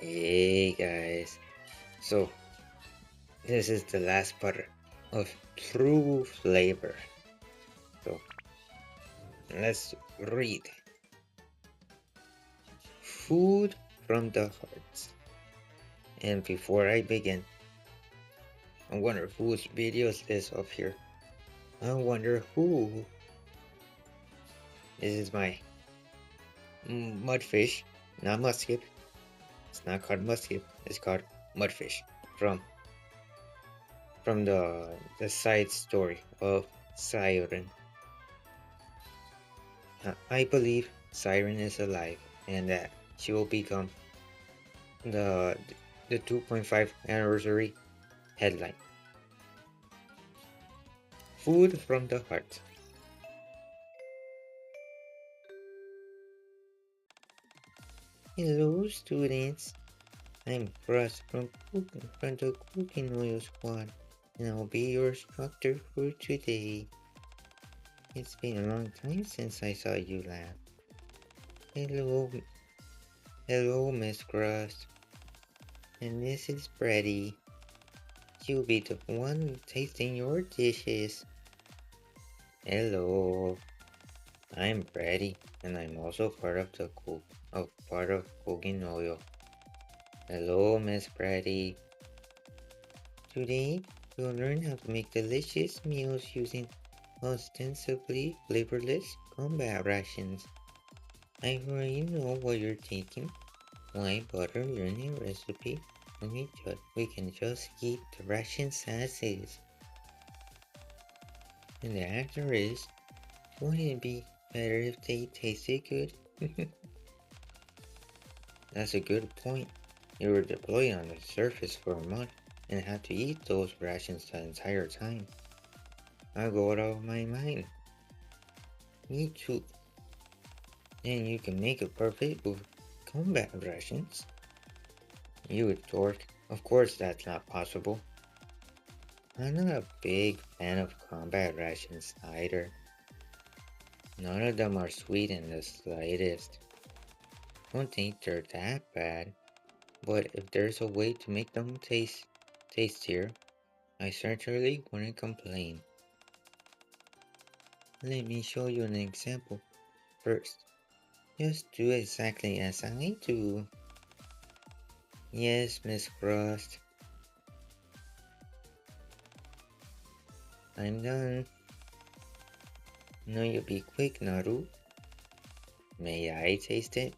Hey guys, so this is the last part of true flavor. So let's read food from the hearts. And before I begin, I wonder whose videos this up here. I wonder who. This is my mudfish, not muskip. It's not called muskip. It's called mudfish from the side story of Siren. I believe Siren is alive and that she will become the the 2.5 anniversary headline. Food from the heart. Hello students, I'm Crust from the Cooking Oil Squad and I'll be your instructor for today. It's been a long time since I saw you laugh. Hello, hello Miss Crust, and this is Bready. You'll be the one tasting your dishes. Hello, I'm Brady, and I'm also part of cooking oil. Hello, Miss Brady. Today, we'll learn how to make delicious meals using ostensibly flavorless combat rations. I already know what you're thinking. Why bother learning a recipe when we can just eat the rations as is? And the answer is, wouldn't it be better if they tasted good? That's a good point. You were deployed on the surface for a month and had to eat those rations the entire time. I go out of my mind. Me too. Then you can make a perfect with combat rations. You dork. Of course that's not possible. I'm not a big fan of combat rations either. None of them are sweet in the slightest. Don't think they're that bad, but if there's a way to make them tastier, I certainly wouldn't complain. Let me show you an example. First, just do exactly as I do. Yes, Miss Crust. I'm done. No, you be quick, Naru. May I taste it?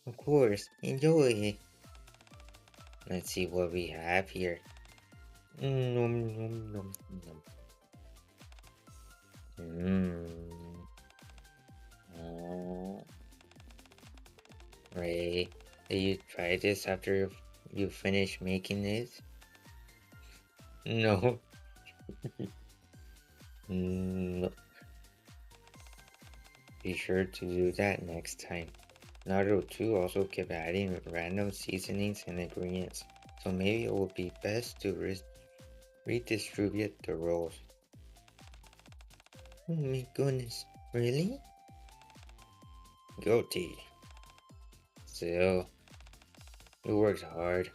Of course, enjoy. Let's see what we have here. Nom nom nom nom. Mmm. Oh. Ray, did you try this after you finish making it? No. No. Be sure to do that next time. Naruto 2 also kept adding random seasonings and ingredients, so maybe it would be best to redistribute the roles. Oh my goodness, really? Guilty. Still, you worked hard.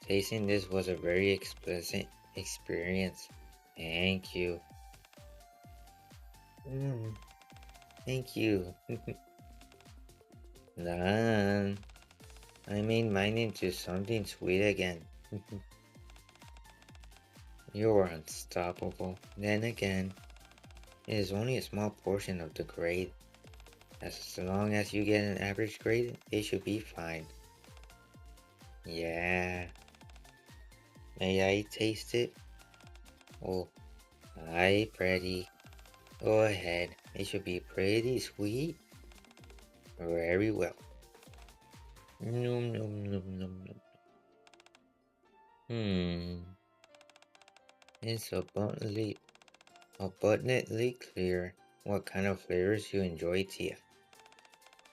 Tasting this was a very explicit experience. Thank you. Mm, thank you. Done. I made mine into something sweet again. You're unstoppable. Then again, it is only a small portion of the grade. As long as you get an average grade, it should be fine. Yeah. May I taste it? Oh, hi, pretty. Go ahead. It should be pretty sweet. Very well. Nom nom nom nom nom. It's abundantly clear what kind of flavors you enjoy, Tia.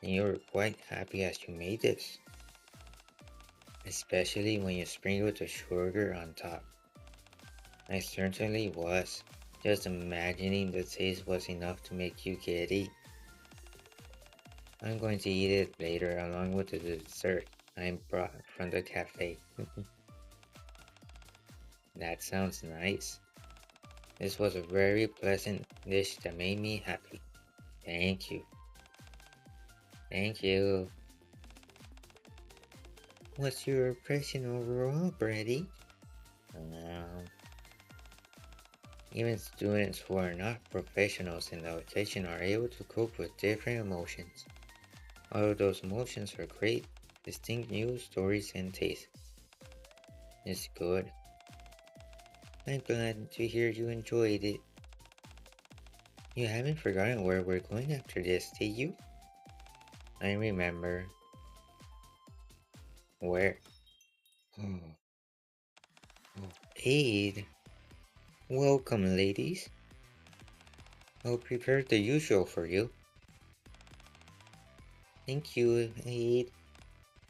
And you're quite happy as you made this. Especially when you sprinkled the sugar on top. I certainly was. Just imagining the taste was enough to make you giddy. I'm going to eat it later along with the dessert I brought from the cafe. That sounds nice. This was a very pleasant dish that made me happy. Thank you. Thank you. What's your impression overall, Brady? Um, Even students who are not professionals in the occasion are able to cope with different emotions. All of those emotions are great, distinct new stories and tastes. It's good. I'm glad to hear you enjoyed it. You haven't forgotten where we're going after this, did you? I remember. Where? Oh, Aid. Welcome, ladies. I'll prepare the usual for you. Thank you, Aid.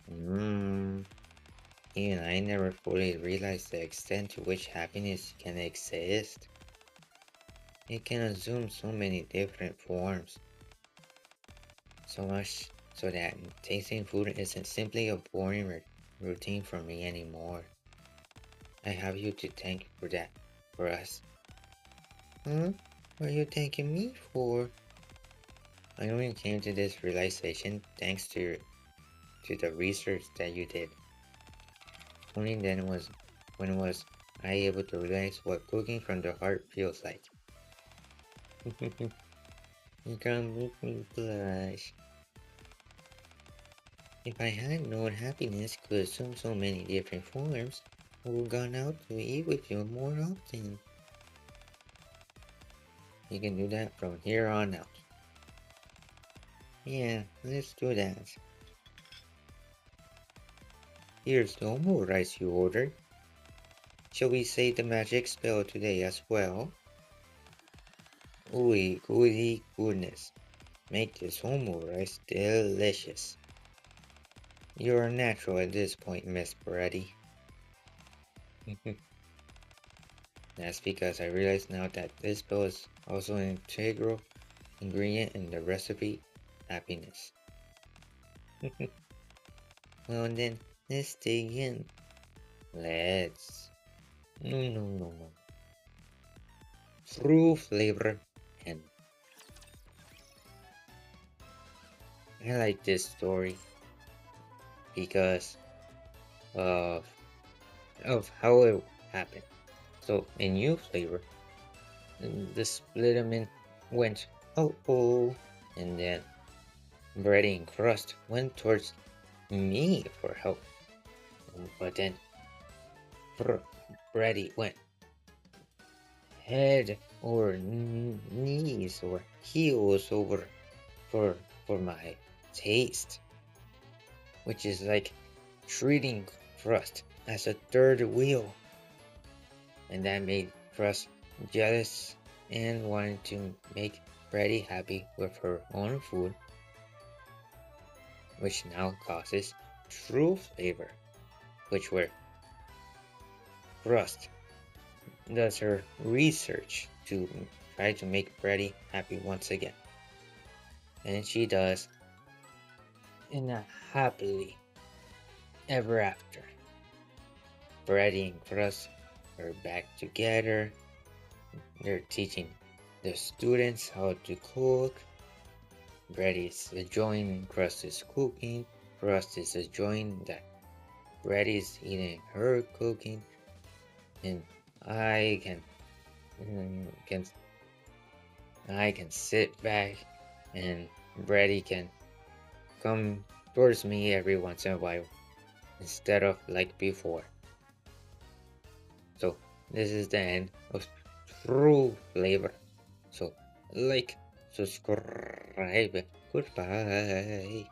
Mmm. Even I never fully realized the extent to which happiness can exist. It can assume so many different forms. So much so that tasting food isn't simply a boring routine for me anymore. I have you to thank for that, for us. Huh? What are you thanking me for? I only came to this realization thanks to the research that you did. Only then was I able to realize what cooking from the heart feels like. You can't make me blush. If I had known happiness could assume so many different forms, I would have gone out to eat with you more often. You can do that from here on out. Yeah, let's do that. Here's the omurice you ordered. Shall we say the magic spell today as well? Ooey gooey goodness. Make this omurice delicious. You're a natural at this point, Miss Brady. That's because I realize now that this spell is also an integral ingredient in the recipe, happiness. Well then, let's dig in. Let's. No. True flavor and I like this story because of how it happened. So a new flavor, the Splitterman went oh, and then Bready and Crust went towards me for help, but then Bready went head or knees or heels over for my taste, which is like treating Crust as a third wheel, and that made Crust jealous and wanted to make Bready happy with her own food, which now causes true flavor, which where Crust does her research to try to make Bready happy once again. And she does in a happily ever after. Bready and Crust are back together. They're teaching the students how to cook. Bready is enjoying Crust is cooking. Crust is enjoying that Bready is eating her cooking. And I can can I can sit back and Brady can come towards me every once in a while instead of like before. So this is the end of true flavor. So like, subscribe. Goodbye.